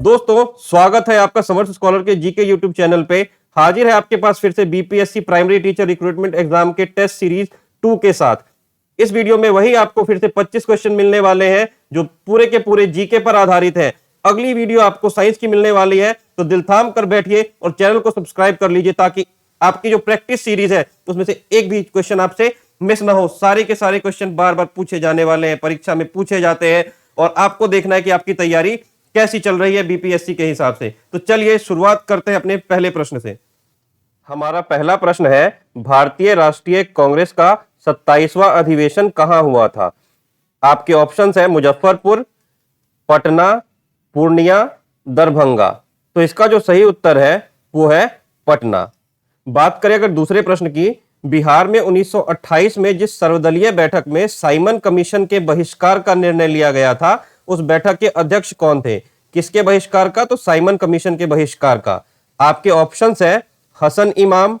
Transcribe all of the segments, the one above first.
दोस्तों, स्वागत है आपका समर्थ स्कॉलर के जीके यूट्यूब चैनल पे। हाजिर है आपके पास फिर से BPSC primary teacher recruitment exam के टेस्ट सीरीज 2 के साथ। इस वीडियो में वही आपको फिर से 25 क्वेश्चन मिलने वाले हैं जो पूरे के पूरे जीके पर आधारित है। अगली वीडियो आपको साइंस की मिलने वाली है, तो दिल थाम कर बैठिए और चैनल को सब्सक्राइब कर लीजिए ताकि आपकी जो प्रैक्टिस सीरीज है उसमें से एक भी क्वेश्चन आपसे मिस ना हो। सारे के सारे क्वेश्चन बार बार पूछे जाने वाले हैं, परीक्षा में पूछे जाते हैं और आपको देखना है कि आपकी तैयारी कैसी चल रही है बीपीएससी के हिसाब से। तो चलिए शुरुआत करते हैं अपने पहले प्रश्न से। हमारा पहला प्रश्न है, भारतीय राष्ट्रीय कांग्रेस का 27वां अधिवेशन कहां हुआ था? आपके ऑप्शंस है मुजफ्फरपुर, पटना, पूर्णिया, दरभंगा। तो इसका जो सही उत्तर है वो है पटना। बात करें अगर दूसरे प्रश्न की, बिहार में 1928 में जिस सर्वदलीय बैठक में साइमन कमीशन के बहिष्कार का निर्णय लिया गया था, उस बैठक के अध्यक्ष कौन थे? किसके बहिष्कार का? तो साइमन कमीशन के बहिष्कार का। आपके ऑप्शंस है हसन इमाम,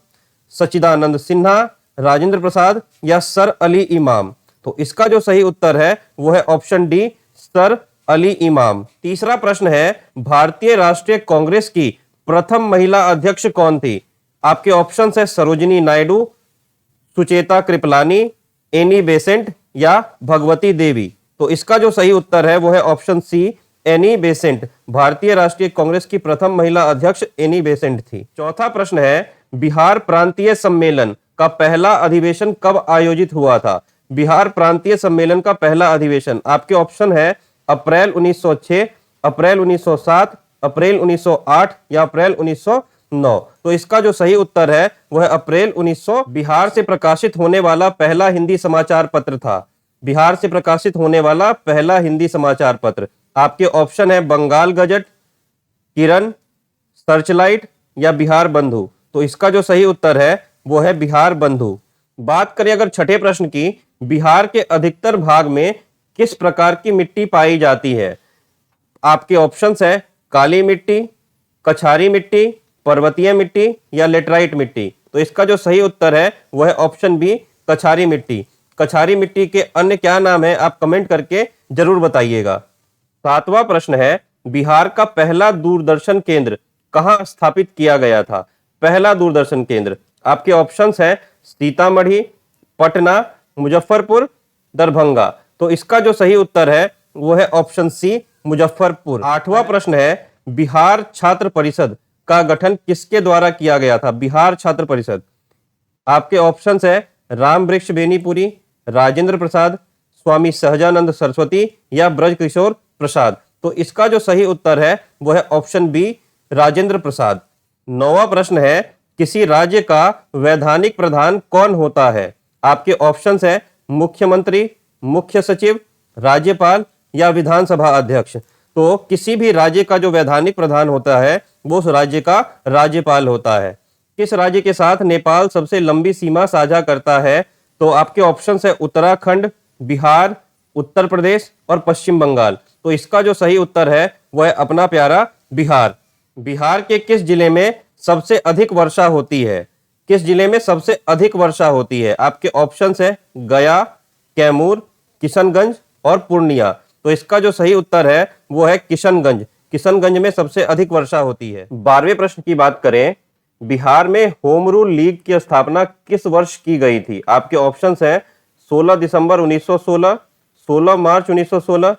सच्चिदानंद सिन्हा, राजेंद्र प्रसाद या सर अली इमाम। तो इसका जो सही उत्तर है वो है ऑप्शन डी, सर अली इमाम। तीसरा प्रश्न है, भारतीय राष्ट्रीय कांग्रेस की प्रथम महिला अध्यक्ष कौन थी? आपके ऑप्शंस है सरोजिनी नायडू, सुचेता कृपलानी, एनी बेसेंट या भगवती देवी। तो इसका जो सही उत्तर है वो है ऑप्शन सी, एनी बेसेंट। भारतीय राष्ट्रीय कांग्रेस की प्रथम महिला अध्यक्ष एनी बेसेंट थी। चौथा प्रश्न है, बिहार प्रांतीय सम्मेलन का पहला अधिवेशन कब आयोजित हुआ था? बिहार प्रांतीय सम्मेलन का पहला अधिवेशन, आपके ऑप्शन है अप्रैल 1906, अप्रैल 1907, अप्रैल 1908 या अप्रैल 1909। तो इसका जो सही उत्तर है वह है अप्रैल 1900। बिहार से प्रकाशित होने वाला पहला हिंदी समाचार पत्र था। बिहार से प्रकाशित होने वाला पहला हिंदी समाचार पत्र। आपके ऑप्शन है बंगाल गजट, किरण, सर्चलाइट या बिहार बंधु। तो इसका जो सही उत्तर है वो है बिहार बंधु। बात करें अगर छठे प्रश्न की, बिहार के अधिकतर भाग में किस प्रकार की मिट्टी पाई जाती है? आपके ऑप्शंस है काली मिट्टी, कछारी मिट्टी, पर्वतीय मिट्टी या लेटराइट मिट्टी। तो इसका जो सही उत्तर है वह है ऑप्शन बी, कछारी मिट्टी। कछारी मिट्टी के अन्य क्या नाम है आप कमेंट करके जरूर बताइएगा। सातवां प्रश्न है, बिहार का पहला दूरदर्शन केंद्र कहां स्थापित किया गया था? पहला दूरदर्शन केंद्र, आपके ऑप्शंस है सीतामढ़ी, पटना, मुजफ्फरपुर, दरभंगा। तो इसका जो सही उत्तर है वो है ऑप्शन सी, मुजफ्फरपुर। आठवां प्रश्न है, बिहार छात्र परिषद का गठन किसके द्वारा किया गया था? बिहार छात्र परिषद, आपके ऑप्शंस है रामवृक्ष बेनीपुरी, राजेंद्र प्रसाद, स्वामी सहजानंद सरस्वती या ब्रजकिशोर प्रसाद। तो इसका जो सही उत्तर है वो है ऑप्शन बी, राजेंद्र प्रसाद। नौवां प्रश्न है, किसी राज्य का वैधानिक प्रधान कौन होता है? आपके ऑप्शंस है मुख्यमंत्री, मुख्य सचिव, राज्यपाल या विधानसभा अध्यक्ष। तो किसी भी राज्य का जो वैधानिक प्रधान होता है वो उस राज्य का राज्यपाल होता है। किस राज्य के साथ नेपाल सबसे लंबी सीमा साझा करता है? तो आपके ऑप्शंस है उत्तराखंड, बिहार, उत्तर प्रदेश और पश्चिम बंगाल। तो इसका जो सही उत्तर है वह है अपना प्यारा बिहार। बिहार के किस जिले में सबसे अधिक वर्षा होती है? किस जिले में सबसे अधिक वर्षा होती है? आपके ऑप्शंस है गया, कैमूर, किशनगंज और पूर्णिया। तो इसका जो सही उत्तर है वो है किशनगंज। किशनगंज में सबसे अधिक वर्षा होती है। 12वें प्रश्न की बात करें, बिहार में होम रूल लीग की स्थापना किस वर्ष की गई थी? आपके ऑप्शंस हैं 16 दिसंबर 1916, 16 मार्च 1916,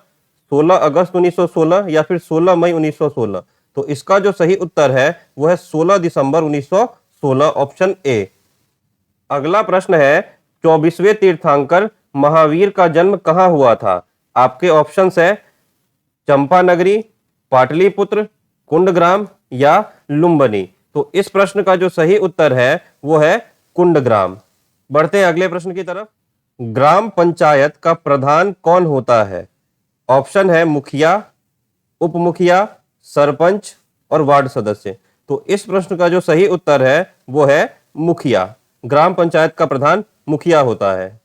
16 अगस्त 1916 या फिर 16 मई 1916। तो इसका जो सही उत्तर है वो है 16 दिसंबर 1916, ऑप्शन ए। अगला प्रश्न है, 24वें तीर्थंकर महावीर का जन्म कहां हुआ था? आपके ऑप्शंस है चंपानगरी, पाटलिपुत्र, कुंडग्राम या लुम्बिनी। तो इस प्रश्न का जो सही उत्तर है वो है कुंडग्राम। बढ़ते हैं अगले प्रश्न की तरफ। ग्राम पंचायत का प्रधान कौन होता है? ऑप्शन है मुखिया, उप मुखिया, सरपंच और वार्ड सदस्य। तो इस प्रश्न का जो सही उत्तर है वो है मुखिया। ग्राम पंचायत का प्रधान मुखिया होता है।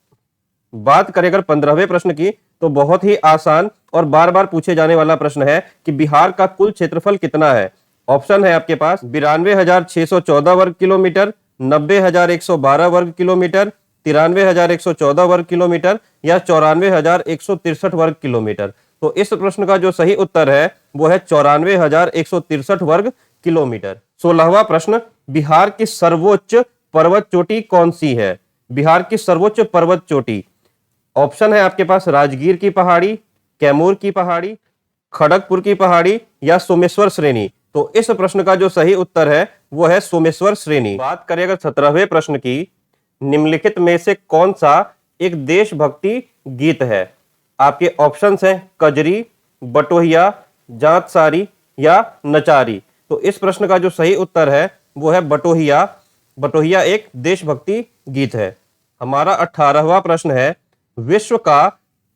बात करें अगर 15वें प्रश्न की, तो बहुत ही आसान और बार बार पूछे जाने वाला प्रश्न है कि बिहार का कुल क्षेत्रफल कितना है? ऑप्शन है आपके पास 92,614 वर्ग किलोमीटर, 90,112 वर्ग किलोमीटर, 93,114 वर्ग किलोमीटर या 94,163 वर्ग किलोमीटर। तो इस प्रश्न का जो सही उत्तर है वो है 94,163 वर्ग किलोमीटर। 16वां प्रश्न, बिहार की सर्वोच्च पर्वत चोटी कौन सी है? बिहार की सर्वोच्च पर्वत चोटी, ऑप्शन है आपके पास राजगीर की पहाड़ी, कैमूर की पहाड़ी, खड़गपुर की पहाड़ी या सोमेश्वर श्रेणी। तो इस प्रश्न का जो सही उत्तर है वो है सोमेश्वर श्रेणी। बात करें अगर 17वें प्रश्न की, निम्नलिखित में से कौन सा एक देशभक्ति गीत है? आपके ऑप्शंस हैं कजरी, बटोहिया, जांतसारी या नचारी। तो इस प्रश्न का जो सही उत्तर है वो है बटोहिया। बटोहिया एक देशभक्ति गीत है। हमारा 18वां प्रश्न है, विश्व का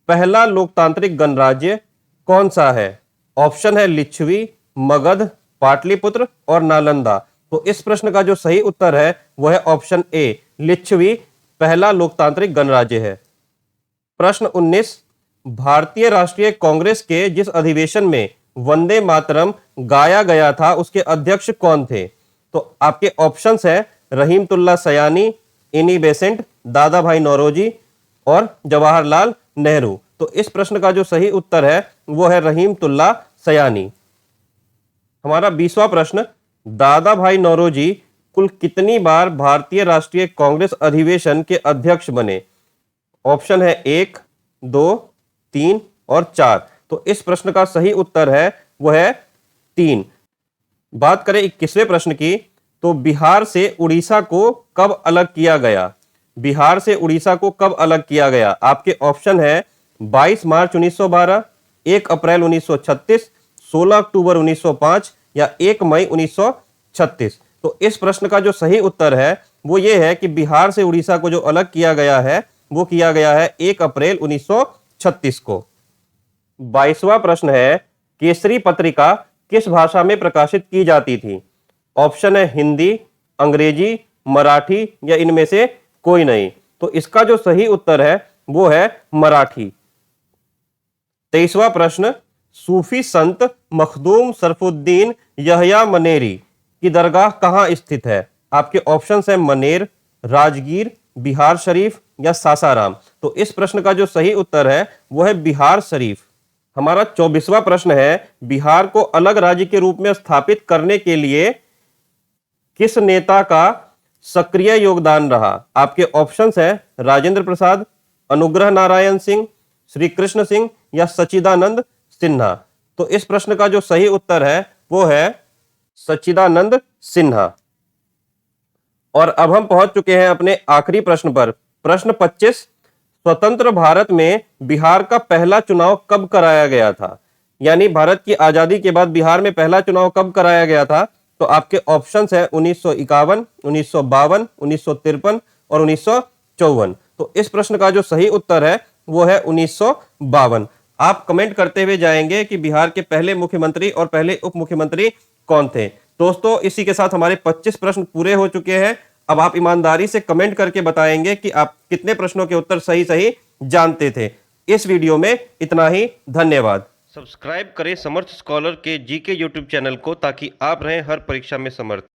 पहला लोकतांत्रिक गणराज्य कौन सा है? ऑप्शन है लिच्छवी, मगध, पाटलिपुत्र और नालंदा। तो इस प्रश्न का जो सही उत्तर है वह है ऑप्शन ए, लिच्छवी पहला लोकतांत्रिक गणराज्य है। प्रश्न 19, भारतीय राष्ट्रीय कांग्रेस के जिस अधिवेशन में वंदे मातरम गाया गया था उसके अध्यक्ष कौन थे? तो आपके ऑप्शंस हैं रहीमतुल्ला सयानी, एनी बेसेंट, दादा भाई नौरोजी और जवाहरलाल नेहरू। तो इस प्रश्न का जो सही उत्तर है वो है रहीमतुल्ला सयानी। हमारा 20वां प्रश्न, दादा भाई नौरोजी कुल कितनी बार भारतीय राष्ट्रीय कांग्रेस अधिवेशन के अध्यक्ष बने? ऑप्शन है 1, 2, 3 और 4। तो इस प्रश्न का सही उत्तर है वह है 3। बात करें 21वें प्रश्न की, तो बिहार से उड़ीसा को कब अलग किया गया? बिहार से उड़ीसा को कब अलग किया गया? आपके ऑप्शन है 22 मार्च 1912, 1 अप्रैल 1936, 16 अक्टूबर 1905 या 1 मई 1936। तो इस प्रश्न का जो सही उत्तर है वो ये है कि बिहार से उड़ीसा को जो अलग किया गया है वो किया गया है 1 अप्रैल 1936 को। 22वां प्रश्न है, केसरी पत्रिका किस भाषा में प्रकाशित की जाती थी? ऑप्शन है हिंदी, अंग्रेजी, मराठी या इनमें से कोई नहीं। तो इसका जो सही उत्तर है वो है मराठी। 23वां प्रश्न, सूफी संत मखदूम सरफुद्दीन यहया मनेरी की दरगाह कहां स्थित है? आपके ऑप्शंस हैं मनेर, राजगीर, बिहार शरीफ या सासाराम। तो इस प्रश्न का जो सही उत्तर है वो है बिहार शरीफ। हमारा 24वां प्रश्न है, बिहार को अलग राज्य के रूप में स्थापित करने के लिए किस नेता का सक्रिय योगदान रहा? आपके ऑप्शंस हैं राजेंद्र प्रसाद, अनुग्रह नारायण सिंह, श्री कृष्ण सिंह या सच्चिदानंद सिन्हा। तो इस प्रश्न का जो सही उत्तर है वो है सच्चिदानंद सिन्हा। और अब हम पहुंच चुके हैं अपने आखिरी प्रश्न पर। प्रश्न 25, स्वतंत्र भारत में बिहार का पहला चुनाव कब कराया गया था? यानी भारत की आजादी के बाद बिहार में पहला चुनाव कब कराया गया था? तो आपके ऑप्शंस हैं 1951, 1952, 1953 और 1954। तो इस प्रश्न का जो सही उत्तर है वो है 1952। आप कमेंट करते हुए जाएंगे कि बिहार के पहले मुख्यमंत्री और पहले उप मुख्यमंत्री कौन थे। दोस्तों, इसी के साथ हमारे 25 प्रश्न पूरे हो चुके हैं। अब आप ईमानदारी से कमेंट करके बताएंगे कि आप कितने प्रश्नों के उत्तर सही सही जानते थे। इस वीडियो में इतना ही। धन्यवाद। सब्सक्राइब करें समर्थ स्कॉलर के जीके यूट्यूब चैनल को ताकि आप रहें हर परीक्षा में समर्थ।